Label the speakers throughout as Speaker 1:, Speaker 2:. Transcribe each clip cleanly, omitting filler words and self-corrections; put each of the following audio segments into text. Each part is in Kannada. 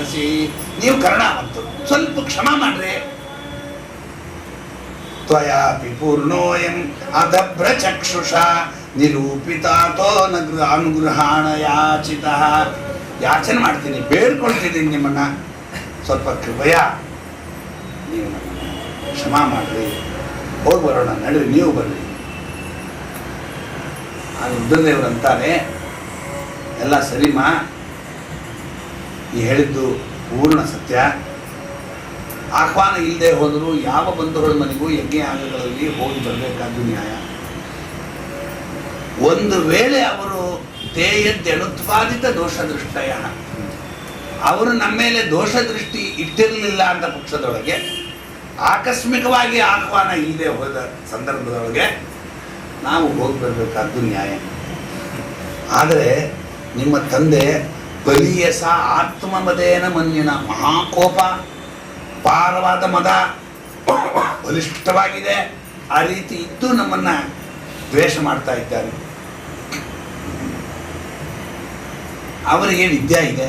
Speaker 1: ಅರ್ಹಸಿ, ನೀವು ಕರುಣಾವಂತರು, ಸ್ವಲ್ಪ ಕ್ಷಮಾ ಮಾಡ್ರಿ. ತ್ವಯಾಪಿ ಪೂರ್ಣೋಯಂ ಅದಭ್ರ ಚಕ್ಷುಷ ನಿರೂಪಿತಾತೋ ಅನುಗ್ರಹಾಣ ಯಾಚಿತ. ಯಾಚನೆ ಮಾಡ್ತೀನಿ, ಬೇಡ್ಕೊಳ್ತಿದ್ದೀನಿ ನಿಮ್ಮನ್ನ, ಸ್ವಲ್ಪ ಕೃಪಯ ನೀವು ನಮ್ಮನ್ನು ಕ್ಷಮಾ ಮಾಡ್ರಿ, ಹೋಗಿ ಬರೋಣ, ನಡ್ರಿ, ನೀವು ಬರ್ರಿ. ಆ ರುದ್ರದೇವರು ಅಂತಾರೆ, ಎಲ್ಲ ಸರಿಮಾ, ಈ ಹೇಳಿದ್ದು ಪೂರ್ಣ ಸತ್ಯ. ಆಹ್ವಾನ ಇಲ್ಲದೆ ಹೋದರೂ ಯಾವ ಬಂಧುಗಳ ಮನೆಗೂ ಯಜ್ಞ ಯಾಗಗಳಲ್ಲಿ ಹೋಗಿ ಬರಬೇಕಾದ್ದು ನ್ಯಾಯ. ಒಂದು ವೇಳೆ ಅವರು ತೇಯದ್ಯನುತ್ಪಾದಿತ ದೋಷ ದೃಷ್ಟಯ, ಅವರು ನಮ್ಮ ಮೇಲೆ ದೋಷ ದೃಷ್ಟಿ ಇಟ್ಟಿರಲಿಲ್ಲ ಅಂತ ಪಕ್ಷದೊಳಗೆ ಆಕಸ್ಮಿಕವಾಗಿ ಆಹ್ವಾನ ಇಲ್ಲದೆ ಹೋದ ಸಂದರ್ಭದೊಳಗೆ ನಾವು ಹೋಗಿ ಬರಬೇಕಾದ್ದು ನ್ಯಾಯ. ಆದರೆ ನಿಮ್ಮ ತಂದೆ ಬಲಿಯಸ ಆತ್ಮಮದೇನ ಮನ್ಯನ, ಮಹಾಕೋಪ, ಪಾರವಾದ ಮದ, ಬಲಿಷ್ಠವಾಗಿದೆ. ಆ ರೀತಿ ಇದ್ದು ನಮ್ಮನ್ನ ದ್ವೇಷ ಮಾಡ್ತಾ ಇದ್ದಾರೆ. ಅವರಿಗೆ ವಿದ್ಯೆ ಇದೆ,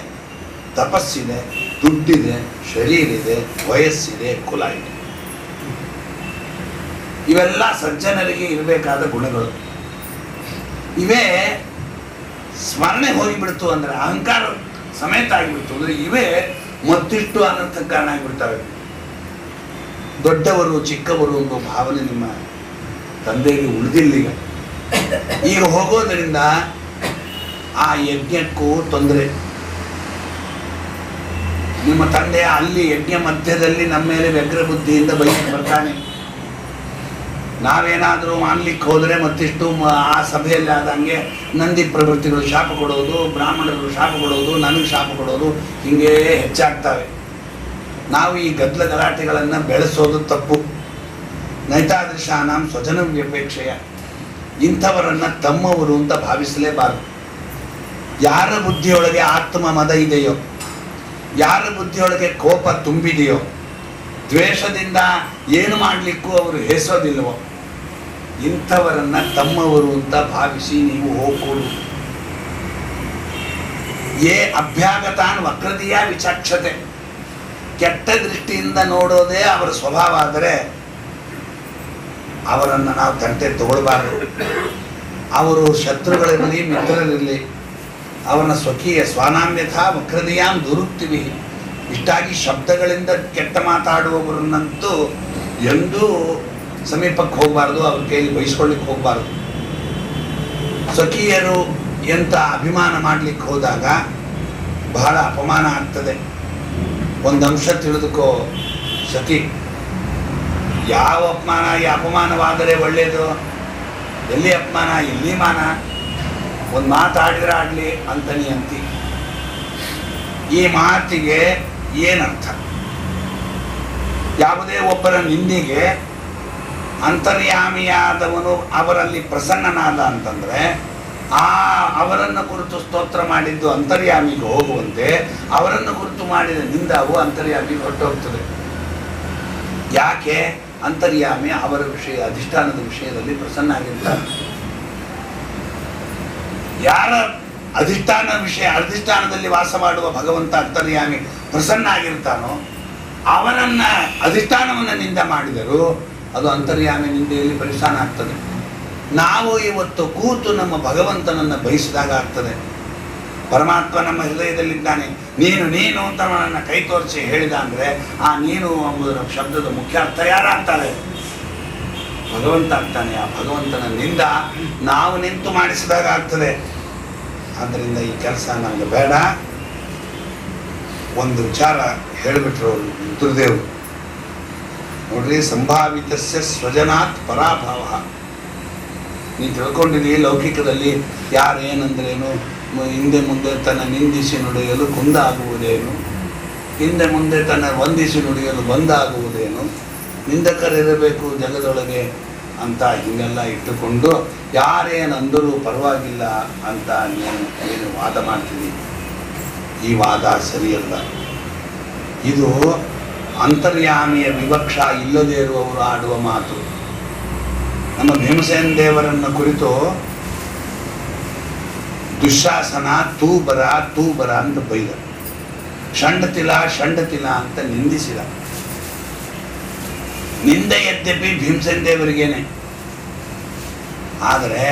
Speaker 1: ತಪಸ್ಸಿದೆ, ದುಡ್ಡಿದೆ, ಶರೀರ ಇದೆ, ವಯಸ್ಸಿದೆ, ಕುಲ ಇದೆ. ಇವೆಲ್ಲ ಸಜ್ಜನರಿಗೆ ಇರಬೇಕಾದ ಗುಣಗಳು. ಇವೇ ಸ್ಮರಣೆ ಹೋಗಿಬಿಡ್ತು ಅಂದರೆ, ಅಹಂಕಾರ ಸಮೇತ ಆಗಿಬಿಡ್ತು ಅಂದರೆ, ಇವೇ ಮತ್ತಿಷ್ಟು ಅನರ್ಥಕ್ಕೆ ಕಾರಣ ಆಗಿಬಿಡ್ತವೆ. ದೊಡ್ಡವರು ಚಿಕ್ಕವರು ಎಂಬ ಭಾವನೆ ನಿಮ್ಮ ತಂದೆಗೆ ಉಳಿದಿಲ್ಲ. ಈಗ ಹೋಗೋದರಿಂದ ಆ ಯಜ್ಞಕ್ಕೂ ತೊಂದರೆ. ನಿಮ್ಮ ತಂದೆ ಅಲ್ಲಿ ಯಜ್ಞ ಮಧ್ಯದಲ್ಲಿ ನಮ್ಮ ಮೇಲೆ ವ್ಯಗ್ರ ಬುದ್ಧಿಯಿಂದ ಬೈಕ್ ಬರ್ತಾನೆ. ನಾವೇನಾದರೂ ಮಾಡ್ಲಿಕ್ಕೆ ಹೋದರೆ ಮತ್ತಿಷ್ಟು ಆ ಸಭೆಯಲ್ಲಿ ಆದಂಗೆ ನಂದಿ ಪ್ರವೃತ್ತಿಗಳು ಶಾಪ ಕೊಡೋದು, ಬ್ರಾಹ್ಮಣರು ಶಾಪ ಕೊಡೋದು, ನನಗೆ ಶಾಪ ಕೊಡೋದು, ಹೀಗೇ ಹೆಚ್ಚಾಗ್ತವೆ. ನಾವು ಈ ಗದ್ದಲ ಗಲಾಟೆಗಳನ್ನು ಬೆಳೆಸೋದು ತಪ್ಪು. ನೈತಾದೃಶಾನಾಂ ಸ್ವಜನ ವ್ಯಪೇಕ್ಷೆಯ, ಇಂಥವರನ್ನು ತಮ್ಮವರು ಅಂತ ಭಾವಿಸಲೇಬಾರದು. ಯಾರ ಬುದ್ಧಿಯೊಳಗೆ ಆತ್ಮ ಮದ ಇದೆಯೋ, ಯಾರ ಬುದ್ಧಿಯೊಳಗೆ ಕೋಪ ತುಂಬಿದೆಯೋ, ದ್ವೇಷದಿಂದ ಏನು ಮಾಡಲಿಕ್ಕೂ ಅವರು ಹೆಸೋದಿಲ್ವೋ, ಇಂಥವರನ್ನ ತಮ್ಮವರು ಅಂತ ಭಾವಿಸಿ ನೀವು ಹೋಗ್ಕೊಡು. ಯೇ ಅಭ್ಯಾಗತಾನ್ ವಕ್ರತೆಯ ವಿಚಕ್ಷತೆ, ಕೆಟ್ಟ ದೃಷ್ಟಿಯಿಂದ ನೋಡೋದೇ ಅವರ ಸ್ವಭಾವ ಆದರೆ ಅವರನ್ನು ನಾವು ತಂಟೆ ತಗೊಳ್ಬಾರ್ದು. ಅವರು ಶತ್ರುಗಳಿರಲಿ ಮಿತ್ರರಿರಲಿ, ಅವರನ್ನ ಸ್ವಕೀಯ ಸ್ವಾನಾಮ್ಯಥ ವಕ್ರತೆಯಾಂ ದುರುಕ್ತಿವಿ. ಇಷ್ಟಾಗಿ ಶಬ್ದಗಳಿಂದ ಕೆಟ್ಟ ಮಾತಾಡುವವರನ್ನಂತೂ ಎಂದೂ ಸಮೀಪಕ್ಕೆ ಹೋಗಬಾರ್ದು, ಅವ್ರ ಕೈಯಲ್ಲಿ ಬಯಸ್ಕೊಳ್ಳಿಕ್ಕೆ ಹೋಗಬಾರ್ದು. ಸ್ವಕೀಯರು ಎಂತ ಅಭಿಮಾನ ಮಾಡಲಿಕ್ಕೆ ಹೋದಾಗ ಬಹಳ ಅಪಮಾನ ಆಗ್ತದೆ. ಒಂದು ಅಂಶ ತಿಳಿದುಕೋ ಸಖಿ, ಯಾವ ಅಪಮಾನ ಅಪಮಾನವಾದರೆ ಒಳ್ಳೆಯದು, ಎಲ್ಲಿ ಅಪಮಾನ ಎಲ್ಲಿ ಮಾನ. ಒಂದು ಮಾತಾಡಿದ್ರೆ ಆಗಲಿ ಅಂತ ನೀ ಅಂತಿ. ಈ ಮಾತಿಗೆ ಏನರ್ಥ? ಯಾವುದೇ ಒಬ್ಬರ ನಿಂದಿಗೆ ಅಂತರ್ಯಾಮಿಯಾದವನು ಅವರಲ್ಲಿ ಪ್ರಸನ್ನನಾದ ಅಂತಂದರೆ ಅವರನ್ನು ಕುರಿತು ಸ್ತೋತ್ರ ಮಾಡಿದ್ದು ಅಂತರ್ಯಾಮಿಗೆ ಹೋಗುವಂತೆ ಅವರನ್ನು ಕುರಿತು ಮಾಡಿದ ನಿಂದಾವು ಅಂತರ್ಯಾಮಿಗೆ ಹೊರಟೋಗ್ತದೆ. ಯಾಕೆ? ಅಂತರ್ಯಾಮಿ ಅವರ ವಿಷಯ, ಅಧಿಷ್ಠಾನದ ವಿಷಯದಲ್ಲಿ ಪ್ರಸನ್ನ ಆಗಿರ್ತಾರೆ. ಯಾರ ಅಧಿಷ್ಠಾನದಲ್ಲಿ ವಾಸ ಮಾಡುವ ಭಗವಂತ ಅಂತರ್ಯಾಮಿ ಪ್ರಸನ್ನ ಆಗಿರ್ತಾನೋ ಅವನನ್ನ ಅಧಿಷ್ಠಾನವನ್ನು ನಿಂದ ಮಾಡಿದರು ಅದು ಅಂತರ್ಯಾಮಿ ನಿಂದೆಯಲ್ಲಿ ಪರಿಸ್ಥಾನ ಆಗ್ತದೆ. ನಾವು ಇವತ್ತು ಕೂತು ನಮ್ಮ ಭಗವಂತನನ್ನು ಬಯಸಿದಾಗ ಆಗ್ತದೆ. ಪರಮಾತ್ಮ ನಮ್ಮ ಹೃದಯದಲ್ಲಿದ್ದಾನೆ, ನೀನು ನೀನು ಅಂತ ನನ್ನನ್ನು ಕೈ ತೋರಿಸಿ ಹೇಳಿದ ಅಂದರೆ ಆ ನೀನು ಎಂಬುದರ ಶಬ್ದದ ಮುಖ್ಯ ಅರ್ಥ ಯಾರ ಅಂತಾರೆ? ಭಗವಂತ ಆಗ್ತಾನೆ. ಆ ಭಗವಂತನ ನಿಂದ ನಾವು ನಿಂತು ಮಾಡಿಸಿದಾಗ ಆಗ್ತದೆ. ಆದ್ದರಿಂದ ಈ ಕೆಲಸ ನನಗೆ ಬೇಡ. ಒಂದು ವಿಚಾರ ಹೇಳಿಬಿಟ್ರು ಅವರು ರುದ್ರದೇವರು. ನೋಡ್ರಿ, ಸಂಭಾವಿತಸ್ಯ ಸ್ವಜನಾತ್ ಪರಾಭಾವ. ನೀವು ತಿಳ್ಕೊಂಡಿದ್ದೀವಿ, ಲೌಕಿಕದಲ್ಲಿ ಯಾರೇನಂದ್ರೇನು, ಹಿಂದೆ ಮುಂದೆ ತನ್ನ ನಿಂದಿಸಿ ನುಡಿಯಲು ಕುಂದಾಗುವುದೇನು, ಹಿಂದೆ ಮುಂದೆ ತನ್ನ ವಂದಿಸಿ ನುಡಿಯಲು ಬಂದಾಗುವುದೇನು, ನಿಂದಕರಿರಬೇಕು ಜಗದೊಳಗೆ ಅಂತ ಹೀಗೆಲ್ಲ ಇಟ್ಟುಕೊಂಡು ಯಾರೇನಂದರೂ ಪರವಾಗಿಲ್ಲ ಅಂತ ಏನು ವಾದ ಮಾಡ್ತೀವಿ. ಈ ವಾದ ಸರಿಯಲ್ಲ. ಇದು ಅಂತರ್ಯಾಮಿಯ ವಿವಕ್ಷ ಇಲ್ಲದೇ ಇರುವವರು ಆಡುವ ಮಾತು. ನಮ್ಮ ಭೀಮಸೇನ ದೇವರನ್ನು ಕುರಿತು ದುಶ್ಯಾಸನ ತೂ ಬರ ಅಂತ ಬೈದ. ಷಂಡತಿಲ ಅಂತ ನಿಂದಿಸಿದ. ನಿಂದೆ ಯದ್ಯಪಿ ಭೀಮಸೇನ ದೇವರಿಗೇನೆ. ಆದರೆ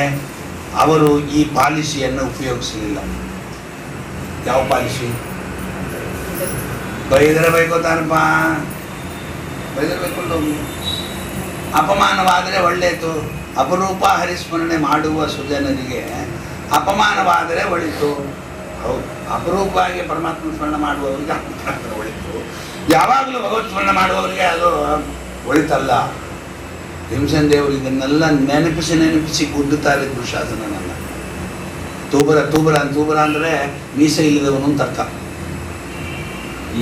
Speaker 1: ಅವರು ಈ ಪಾಲಿಸಿಯನ್ನು ಉಪಯೋಗಿಸಲಿಲ್ಲ. ಯಾವ ಪಾಲಿಸಿ? ಬೈದರೆ ಬೈಕೋತಾನಪ್ಪ, ಬೈದರೆ ಬೈಕೊಂಡು ಹೋಗಿ. ಅಪಮಾನವಾದರೆ ಒಳ್ಳೆಯದು. ಅಪರೂಪ ಹರಿಸ್ಮರಣೆ ಮಾಡುವ ಸುಜನರಿಗೆ ಅಪಮಾನವಾದರೆ ಒಳಿತು. ಹೌದು, ಅಪರೂಪವಾಗಿ ಪರಮಾತ್ಮ ಸ್ಮರಣೆ ಮಾಡುವವರಿಗೆ ಒಳಿತು, ಯಾವಾಗಲೂ ಭಗವತ್ ಸ್ಮರಣೆ ಮಾಡುವವರಿಗೆ ಅದು ಒಳಿತಲ್ಲ. ಭೀಮಸೇನ ದೇವರು ಇದನ್ನೆಲ್ಲ ನೆನಪಿಸಿ ಗುದ್ದುತ್ತಾರೆ ದುಶಾಸನನನ್ನು. ತೂಬರ ಅಂದರೆ ಮೀಸೆ ಇಲ್ಲದವನು ಅಂತ ಅರ್ಥ.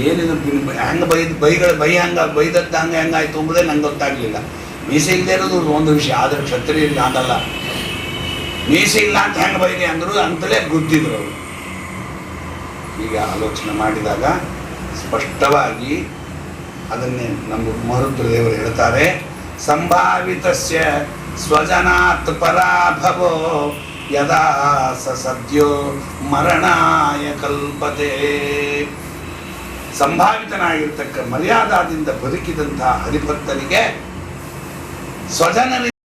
Speaker 1: ಏನಿದು ಹೆಂಗೆ ಬೈದದ್ದು ಹೆಂಗಾಯ್ತು ಅಂಬುದೇ ನಂಗೆ ಗೊತ್ತಾಗಲಿಲ್ಲ. ಮೀಸೆ ಇಲ್ಲದೆ ಇರೋದು ಒಂದು ವಿಷಯ, ಆದರೆ ಕ್ಷತ್ರಿಯ ಇಲ್ಲ ಅಂತಲ್ಲ. ಮೀಸೆ ಇಲ್ಲ ಅಂತ ಹೆಂಗೆ ಬೈದೆ ಅಂದರು ಅಂತಲೇ ಗುದ್ದಿದ್ರು ಅವರು. ಈಗ ಆಲೋಚನೆ ಮಾಡಿದಾಗ ಸ್ಪಷ್ಟವಾಗಿ ಅದನ್ನೇ ನಮ್ಮ ಮರುದ್ರದೇವರು ಹೇಳ್ತಾರೆ. ಸಂಭಾವಿತಸ್ಯ ಸ್ವಜನಾತ್ ಪರಾಭವೋ ಯದಾ ಸದ್ಯೋ ಮರಣಾಯ ಕಲ್ಪತೆ. ಸಂಭಾವಿತನಾಗಿರ್ತಕ್ಕ ಮರ್ಯಾದಾದಿಂದ ಬದುಕಿದಂತಹ ಹರಿಭಕ್ತನಿಗೆ ಸ್ವಜನರಿಗೆ